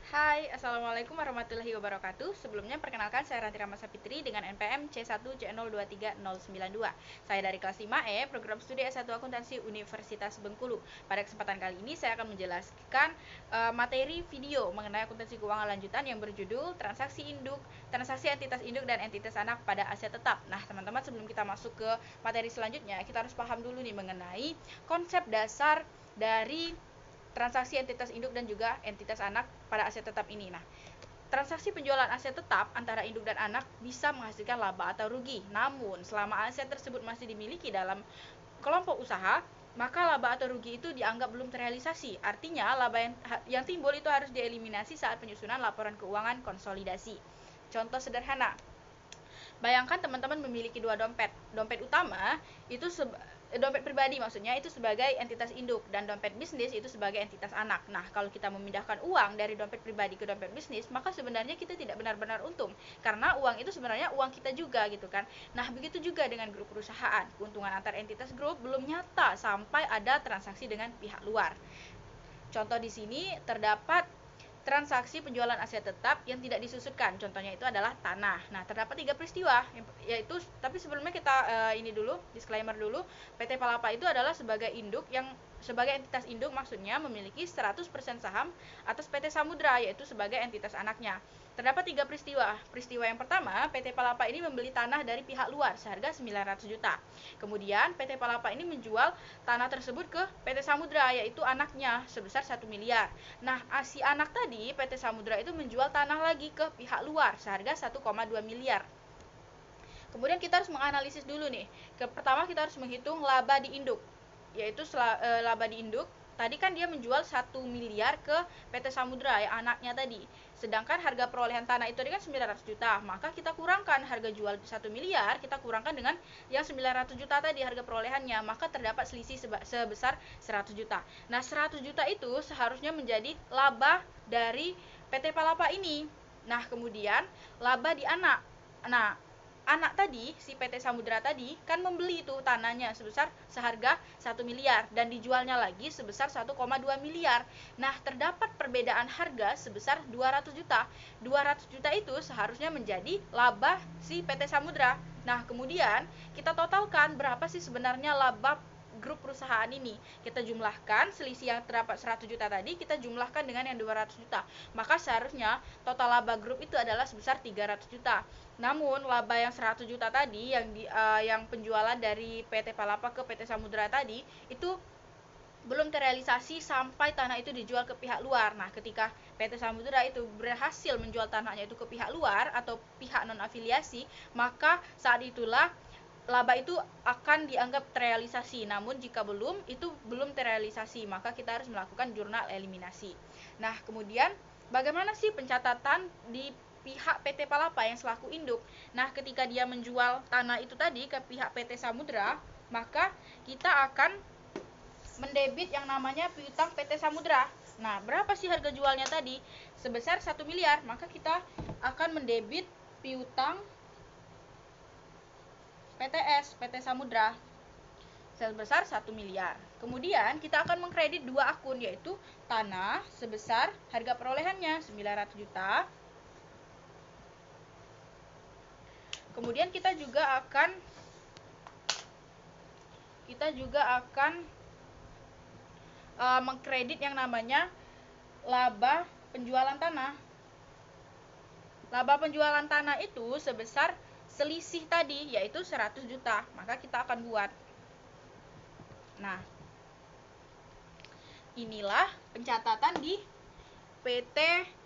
Hai, Assalamualaikum warahmatullahi wabarakatuh. Sebelumnya perkenalkan saya Ranti Rama Sapitri dengan NPM C1C023092. Saya dari kelas 5E, program studi S1 Akuntansi Universitas Bengkulu. Pada kesempatan kali ini saya akan menjelaskan materi video mengenai akuntansi keuangan lanjutan yang berjudul transaksi induk, transaksi entitas induk dan entitas anak pada aset tetap. Nah, teman-teman, sebelum kita masuk ke materi selanjutnya, kita harus paham dulu nih mengenai konsep dasar dari transaksi entitas induk dan juga entitas anak pada aset tetap ini. Nah, transaksi penjualan aset tetap antara induk dan anak bisa menghasilkan laba atau rugi. Namun, selama aset tersebut masih dimiliki dalam kelompok usaha, maka laba atau rugi itu dianggap belum terrealisasi. Artinya, laba yang timbul itu harus dieliminasi saat penyusunan laporan keuangan konsolidasi. Contoh sederhana, bayangkan teman-teman memiliki dua dompet. Dompet utama itu dompet pribadi maksudnya itu sebagai entitas induk dan dompet bisnis itu sebagai entitas anak. Nah, kalau kita memindahkan uang dari dompet pribadi ke dompet bisnis, maka sebenarnya kita tidak benar-benar untung karena uang itu sebenarnya uang kita juga gitu kan. Nah, begitu juga dengan grup perusahaan. Keuntungan antar entitas grup belum nyata sampai ada transaksi dengan pihak luar. Contoh di sini terdapat transaksi penjualan aset tetap yang tidak disusutkan. Contohnya itu adalah tanah. Nah, terdapat 3 peristiwa, yaitu, tapi sebelumnya kita ini dulu, disclaimer dulu, PT Palapa itu adalah sebagai induk yang sebagai entitas induk maksudnya memiliki 100% saham atas PT Samudra, yaitu sebagai entitas anaknya. Terdapat 3 peristiwa. Peristiwa yang pertama, PT Palapa ini membeli tanah dari pihak luar seharga 900 juta. Kemudian PT Palapa ini menjual tanah tersebut ke PT Samudra, yaitu anaknya sebesar 1 miliar. Nah, si anak tadi PT Samudra itu menjual tanah lagi ke pihak luar seharga 1,2 miliar. Kemudian kita harus menganalisis dulu nih. Pertama kita harus menghitung laba di induk, yaitu laba di induk. Tadi kan dia menjual 1 miliar ke PT Samudra ya anaknya tadi. Sedangkan harga perolehan tanah itu kan 900 juta. Maka kita kurangkan harga jual 1 miliar, kita kurangkan dengan yang 900 juta tadi harga perolehannya. Maka terdapat selisih sebesar 100 juta. Nah, 100 juta itu seharusnya menjadi laba dari PT Palapa ini. Nah, kemudian laba di anak. Nah, anak tadi, si PT Samudra tadi kan membeli itu tanahnya sebesar seharga 1 miliar dan dijualnya lagi sebesar 1,2 miliar. Nah, terdapat perbedaan harga sebesar 200 juta. 200 juta itu seharusnya menjadi laba si PT Samudra. Nah, kemudian kita totalkan berapa sih sebenarnya laba grup perusahaan ini. Kita jumlahkan selisih yang terdapat 100 juta tadi, kita jumlahkan dengan yang 200 juta. Maka seharusnya total laba grup itu adalah sebesar 300 juta. Namun laba yang 100 juta tadi yang penjualan dari PT Palapa ke PT Samudra tadi itu belum terrealisasi sampai tanah itu dijual ke pihak luar. Nah, ketika PT Samudra itu berhasil menjual tanahnya itu ke pihak luar atau pihak non afiliasi, maka saat itulah laba itu akan dianggap terrealisasi. Namun jika belum terrealisasi, maka kita harus melakukan jurnal eliminasi. Nah, kemudian bagaimana sih pencatatan di pihak PT Palapa yang selaku induk? Nah, ketika dia menjual tanah itu tadi ke pihak PT Samudra, maka kita akan mendebit yang namanya piutang PT Samudra. Nah, berapa sih harga jualnya tadi? Sebesar 1 miliar, maka kita akan mendebit piutang PT Samudra sebesar 1 miliar. Kemudian kita akan mengkredit dua akun, yaitu tanah sebesar harga perolehannya 900 juta. Kemudian kita juga akan mengkredit yang namanya laba penjualan tanah. Laba penjualan tanah itu sebesar selisih tadi, yaitu 100 juta. Maka kita akan buat. Nah, inilah pencatatan di PT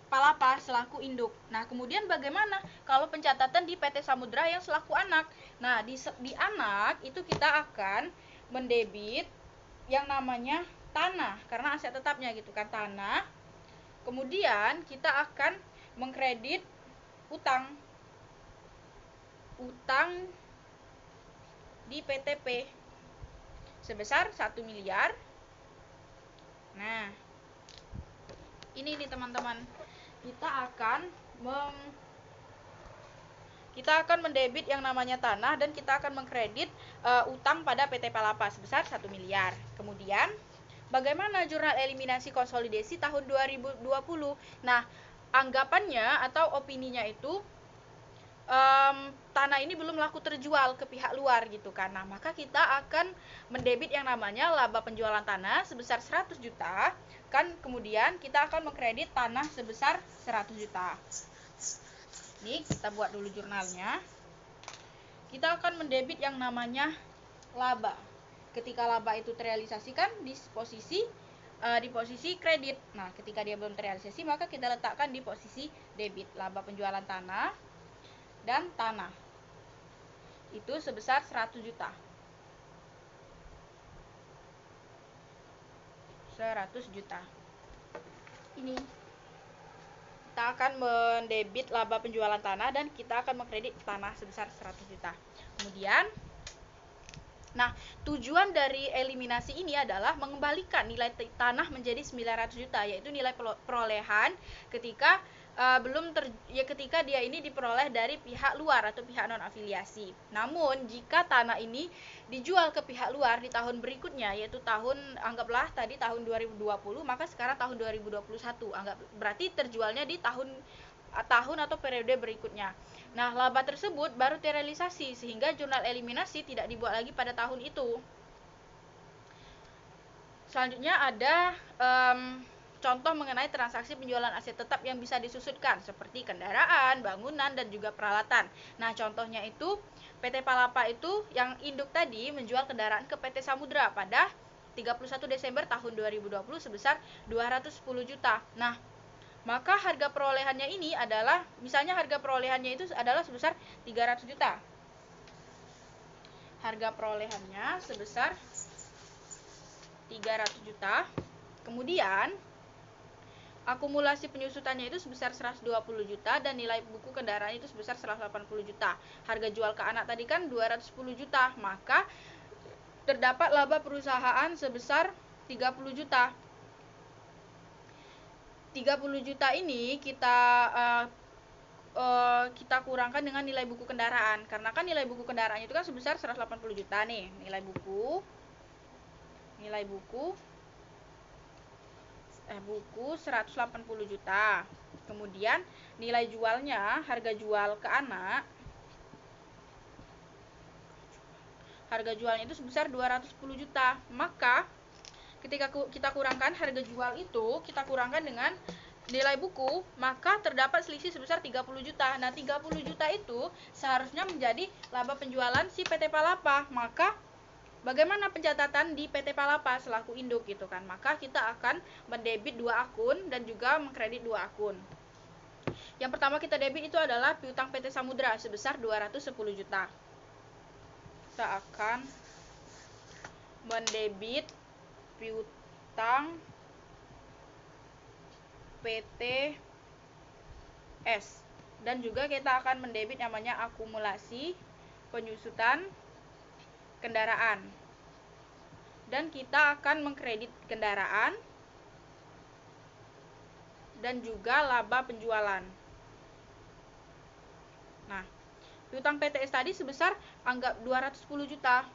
Palapa selaku induk. Nah, kemudian bagaimana kalau pencatatan di PT Samudra yang selaku anak? Nah, di anak itu kita akan mendebit yang namanya tanah karena aset tetapnya gitu kan, tanah. Kemudian kita akan mengkredit utang di PTP sebesar 1 miliar. Nah, ini nih teman-teman, kita akan mendebit yang namanya tanah dan kita akan mengkredit utang pada PT Palapa sebesar 1 miliar. Kemudian bagaimana jurnal eliminasi konsolidasi tahun 2020? Nah, anggapannya atau opininya itu tanah ini belum laku terjual ke pihak luar gitu kan. Nah, maka kita akan mendebit yang namanya laba penjualan tanah sebesar 100 juta kan, kemudian kita akan mengkredit tanah sebesar 100 juta. Ini kita buat dulu jurnalnya. Kita akan mendebit yang namanya laba. Ketika laba itu terrealisasikan di posisi kredit. Nah, ketika dia belum terrealisasi maka kita letakkan di posisi debit. Laba penjualan tanah dan tanah itu sebesar 100 juta. 100 juta. Ini kita akan mendebit laba penjualan tanah dan kita akan mengkredit tanah sebesar 100 juta. Kemudian tujuan dari eliminasi ini adalah mengembalikan nilai tanah menjadi 900 juta, yaitu nilai perolehan ketika ketika dia ini diperoleh dari pihak luar atau pihak non afiliasi. Namun jika tanah ini dijual ke pihak luar di tahun berikutnya, yaitu anggaplah tadi tahun 2020, maka sekarang tahun 2021, berarti terjualnya di tahun atau periode berikutnya. Nah, laba tersebut baru terrealisasi sehingga jurnal eliminasi tidak dibuat lagi pada tahun itu. Selanjutnya ada contoh mengenai transaksi penjualan aset tetap yang bisa disusutkan seperti kendaraan, bangunan, dan juga peralatan. Nah, contohnya itu PT Palapa itu yang induk tadi menjual kendaraan ke PT Samudra pada 31 Desember tahun 2020 sebesar 210 juta. Nah, maka harga perolehannya ini adalah, misalnya harga perolehannya itu adalah sebesar 300 juta. Harga perolehannya sebesar 300 juta. Kemudian akumulasi penyusutannya itu sebesar 120 juta dan nilai buku kendaraan itu sebesar 180 juta. Harga jual ke anak tadi kan 210 juta, maka terdapat laba perusahaan sebesar 30 juta. 30 juta ini kita kurangkan dengan nilai buku kendaraan, karena kan nilai buku kendaraan itu kan sebesar 180 juta nih. Nilai buku 180 juta. Kemudian nilai jualnya, harga jual ke anak, harga jualnya itu sebesar 210 juta. Maka ketika kita kurangkan harga jual itu, kita kurangkan dengan nilai buku, maka terdapat selisih sebesar 30 juta. Nah, 30 juta itu seharusnya menjadi laba penjualan si PT Palapa. Maka bagaimana pencatatan di PT Palapa selaku induk gitu kan? Maka kita akan mendebit 2 akun dan juga mengkredit 2 akun. Yang pertama kita debit itu adalah piutang PT Samudra sebesar 210 juta. Kita akan mendebit piutang PT S, dan juga kita akan mendebit namanya akumulasi penyusutan kendaraan, dan kita akan mengkredit kendaraan dan juga laba penjualan. Nah, piutang PTS tadi sebesar anggap 210 juta.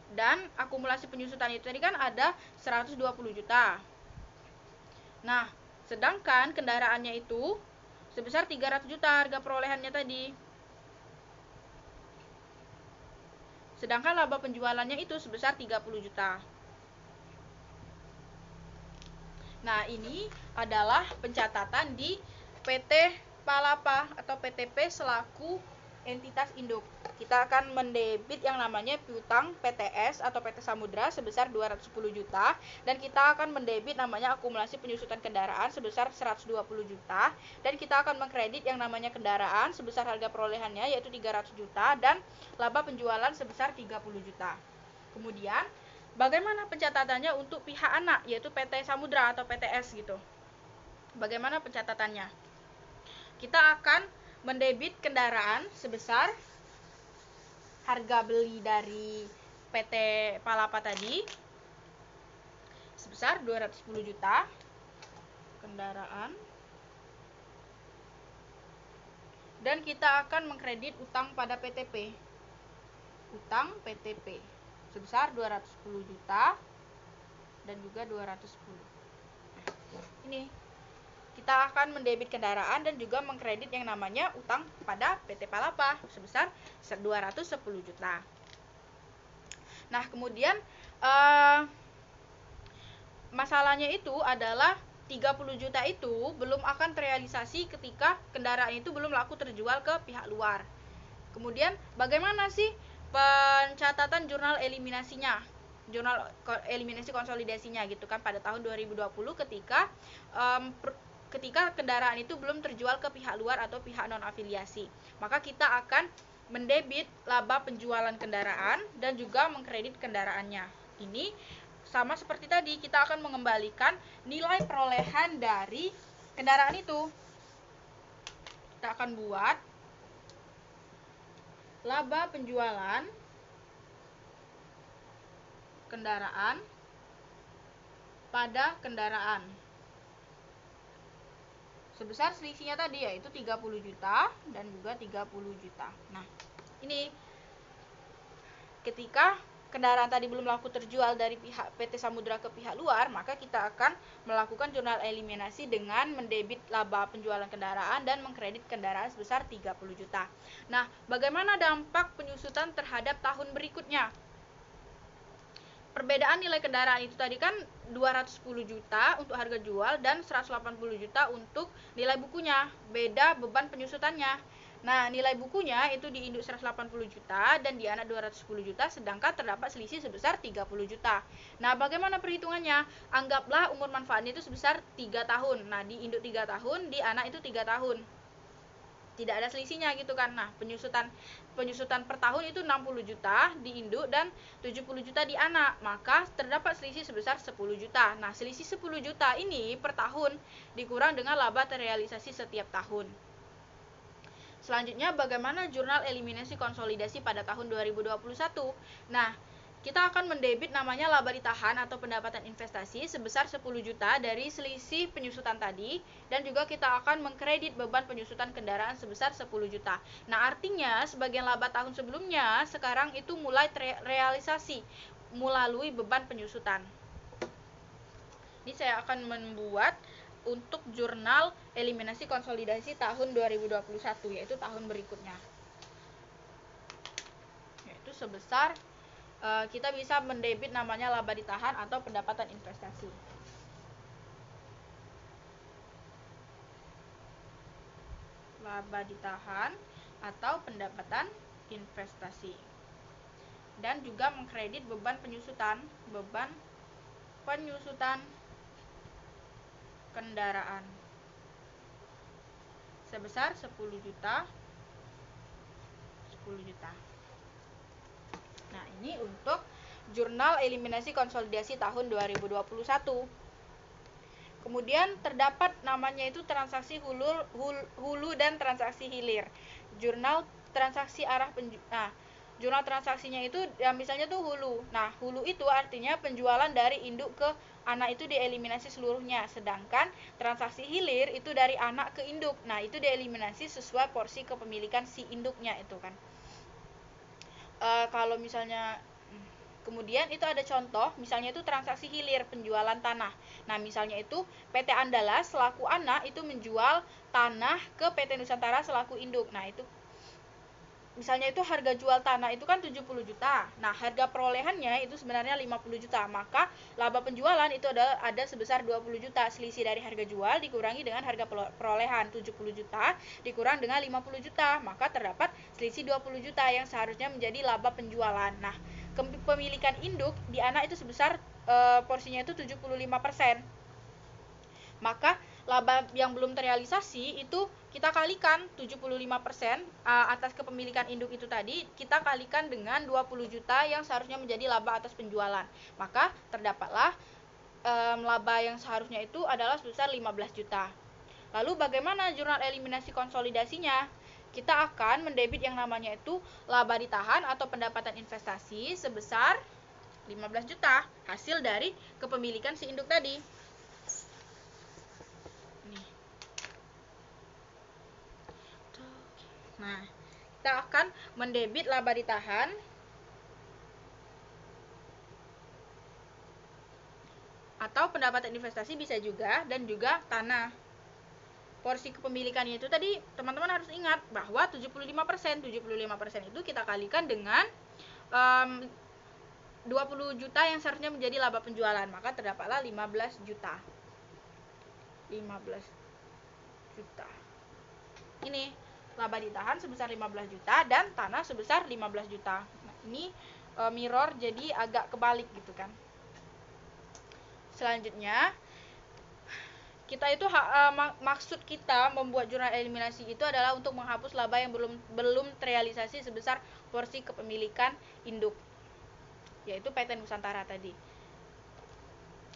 Dan akumulasi penyusutan itu tadi kan ada 120 juta. Nah, sedangkan kendaraannya itu sebesar 300 juta harga perolehannya tadi. Sedangkan laba penjualannya itu sebesar 30 juta. Nah, ini adalah pencatatan di PT Palapa atau PTP selaku entitas induk. Kita akan mendebit yang namanya piutang PTS atau PT Samudra sebesar 210 juta, dan kita akan mendebit namanya akumulasi penyusutan kendaraan sebesar 120 juta, dan kita akan mengkredit yang namanya kendaraan sebesar harga perolehannya yaitu 300 juta dan laba penjualan sebesar 30 juta. Kemudian bagaimana pencatatannya untuk pihak anak yaitu PT Samudra atau PTS gitu? Bagaimana pencatatannya? Kita akan mendebit kendaraan sebesar harga beli dari PT Palapa tadi sebesar 210 juta kendaraan, dan kita akan mengkredit utang pada PTP, utang PTP sebesar 210 juta dan juga 210. Ini kita akan mendebit kendaraan dan juga mengkredit yang namanya utang pada PT Palapa sebesar 210 juta. Nah, kemudian masalahnya itu adalah 30 juta itu belum akan terrealisasi ketika kendaraan itu belum laku terjual ke pihak luar. Kemudian bagaimana sih pencatatan jurnal eliminasinya? Jurnal eliminasi konsolidasinya gitu kan pada tahun 2020 ketika kendaraan itu belum terjual ke pihak luar atau pihak non afiliasi. Maka kita akan mendebit laba penjualan kendaraan dan juga mengkredit kendaraannya. Ini sama seperti tadi, kita akan mengembalikan nilai perolehan dari kendaraan itu. Kita akan buat laba penjualan kendaraan pada kendaraan sebesar selisihnya tadi, yaitu 30 juta dan juga 30 juta. Nah, ini ketika kendaraan tadi belum laku terjual dari pihak PT Samudra ke pihak luar, maka kita akan melakukan jurnal eliminasi dengan mendebit laba penjualan kendaraan dan mengkredit kendaraan sebesar 30 juta. Nah, bagaimana dampak penyusutan terhadap tahun berikutnya? Perbedaan nilai kendaraan itu tadi kan 210 juta untuk harga jual dan 180 juta untuk nilai bukunya. Beda beban penyusutannya. Nah, nilai bukunya itu di induk 180 juta dan di anak 210 juta, sedangkan terdapat selisih sebesar 30 juta. Nah, bagaimana perhitungannya? Anggaplah umur manfaatnya itu sebesar 3 tahun. Nah, di induk 3 tahun, di anak itu 3 tahun. Tidak ada selisihnya gitu kan. Nah, penyusutan per tahun itu 60 juta di induk dan 70 juta di anak, maka terdapat selisih sebesar 10 juta. Nah, selisih 10 juta ini per tahun dikurang dengan laba terrealisasi setiap tahun. Selanjutnya, bagaimana jurnal eliminasi konsolidasi pada tahun 2021? Nah, kita akan mendebit namanya laba ditahan atau pendapatan investasi sebesar 10 juta dari selisih penyusutan tadi, dan juga kita akan mengkredit beban penyusutan kendaraan sebesar 10 juta. Nah, artinya sebagian laba tahun sebelumnya sekarang itu mulai terrealisasi melalui beban penyusutan. Ini saya akan membuat untuk jurnal eliminasi konsolidasi tahun 2021, yaitu tahun berikutnya. Yaitu sebesar kita bisa mendebit namanya laba ditahan atau pendapatan investasi. Laba ditahan atau pendapatan investasi. Dan juga mengkredit beban penyusutan kendaraan sebesar 10 juta. Nah, ini untuk jurnal eliminasi konsolidasi tahun 2021. Kemudian terdapat namanya itu transaksi hulu dan transaksi hilir. Jurnal transaksi jurnal transaksinya itu ya misalnya tuh hulu. Nah, hulu itu artinya penjualan dari induk ke anak itu dieliminasi seluruhnya, sedangkan transaksi hilir itu dari anak ke induk. Nah, itu dieliminasi sesuai porsi kepemilikan si induknya itu kan. Kalau misalnya kemudian itu ada contoh, misalnya itu transaksi hilir penjualan tanah. Nah, misalnya itu PT Andalas selaku anak itu menjual tanah ke PT Nusantara selaku induk. Nah, itu misalnya itu harga jual tanah itu kan 70 juta. Nah, harga perolehannya itu sebenarnya 50 juta. Maka laba penjualan itu ada sebesar 20 juta. Selisih dari harga jual dikurangi dengan harga perolehan 70 juta dikurang dengan 50 juta. Maka terdapat selisih 20 juta yang seharusnya menjadi laba penjualan. Nah, kepemilikan induk di anak itu sebesar porsinya itu 75%. Maka laba yang belum terrealisasi itu kita kalikan 75% atas kepemilikan induk itu tadi, kita kalikan dengan 20 juta yang seharusnya menjadi laba atas penjualan. Maka terdapatlah laba yang seharusnya itu adalah sebesar 15 juta. Lalu bagaimana jurnal eliminasi konsolidasinya? Kita akan mendebit yang namanya itu laba ditahan atau pendapatan investasi sebesar 15 juta hasil dari kepemilikan si induk tadi. Nah, kita akan mendebit laba ditahan atau pendapatan investasi bisa juga, dan juga tanah. porsi kepemilikannya itu tadi teman-teman harus ingat bahwa 75% itu kita kalikan dengan 20 juta yang seharusnya menjadi laba penjualan, maka terdapatlah 15 juta. 15 juta. Ini laba ditahan sebesar 15 juta dan tanah sebesar 15 juta. Nah, ini mirror jadi agak kebalik gitu kan. Selanjutnya kita itu maksud kita membuat jurnal eliminasi itu adalah untuk menghapus laba yang belum terrealisasi sebesar porsi kepemilikan induk, yaitu PT Nusantara tadi.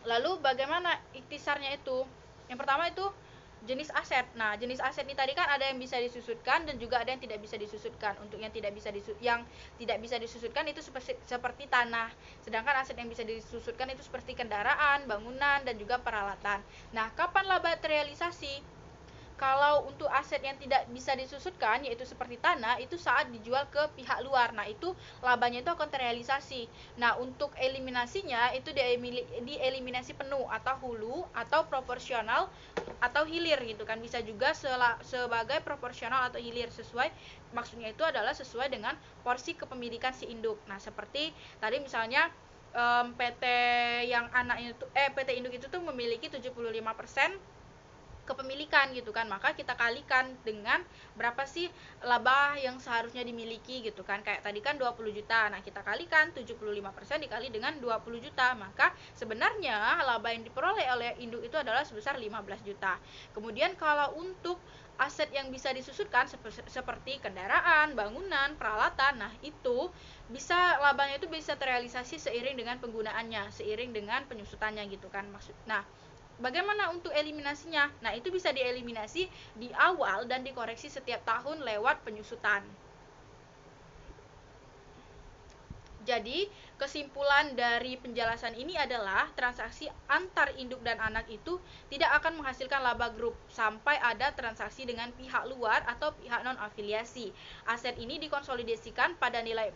Lalu bagaimana ikhtisarnya itu? Yang pertama itu jenis aset. Nah, jenis aset ini tadi kan ada yang bisa disusutkan dan juga ada yang tidak bisa disusutkan. Untuk yang tidak bisa disusutkan itu seperti tanah. Sedangkan aset yang bisa disusutkan itu seperti kendaraan, bangunan dan juga peralatan. Nah, kapan laba terrealisasi? Kalau untuk aset yang tidak bisa disusutkan, yaitu seperti tanah, itu saat dijual ke pihak luar. Nah, itu labanya itu akan terrealisasi. Nah, untuk eliminasinya itu dieliminasi penuh atau hulu atau proporsional atau hilir gitu kan. Bisa juga sebagai proporsional atau hilir, maksudnya itu adalah sesuai dengan porsi kepemilikan si induk. Nah, seperti tadi misalnya PT yang anaknya itu PT induk itu tuh memiliki 75% kepemilikan gitu kan, maka kita kalikan dengan berapa sih laba yang seharusnya dimiliki gitu kan. Kayak tadi kan 20 juta, nah kita kalikan 75% dikali dengan 20 juta, maka sebenarnya laba yang diperoleh oleh induk itu adalah sebesar 15 juta. Kemudian kalau untuk aset yang bisa disusutkan seperti kendaraan, bangunan, peralatan, nah itu labanya itu bisa terrealisasi seiring dengan penggunaannya, seiring dengan penyusutannya gitu kan maksud. Nah, bagaimana untuk eliminasinya? Nah, itu bisa dieliminasi di awal dan dikoreksi setiap tahun lewat penyusutan. Jadi, kesimpulan dari penjelasan ini adalah transaksi antar induk dan anak itu tidak akan menghasilkan laba grup sampai ada transaksi dengan pihak luar atau pihak non-afiliasi. Aset ini dikonsolidasikan pada nilai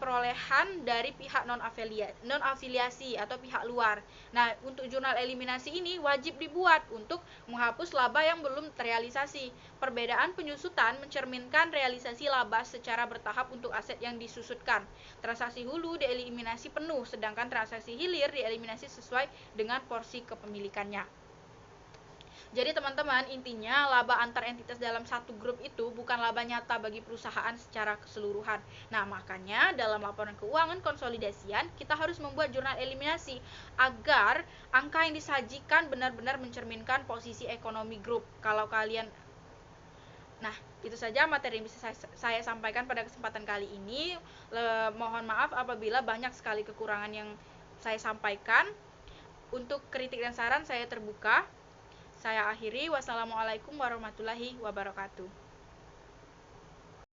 perolehan dari pihak non-afiliasi atau pihak luar. Nah, untuk jurnal eliminasi ini wajib dibuat untuk menghapus laba yang belum terrealisasi. Perbedaan penyusutan mencerminkan realisasi laba secara bertahap untuk aset yang disusutkan. Transaksi hulu dieliminasi penuh, sedangkan transaksi hilir dieliminasi sesuai dengan porsi kepemilikannya. Jadi teman-teman, intinya laba antar entitas dalam satu grup itu bukan laba nyata bagi perusahaan secara keseluruhan. Nah, makanya dalam laporan keuangan konsolidasian kita harus membuat jurnal eliminasi agar angka yang disajikan benar-benar mencerminkan posisi ekonomi grup. Nah, itu saja materi yang bisa saya sampaikan pada kesempatan kali ini. Mohon maaf apabila banyak sekali kekurangan yang saya sampaikan. Untuk kritik dan saran saya terbuka. Saya akhiri. Wassalamualaikum warahmatullahi wabarakatuh.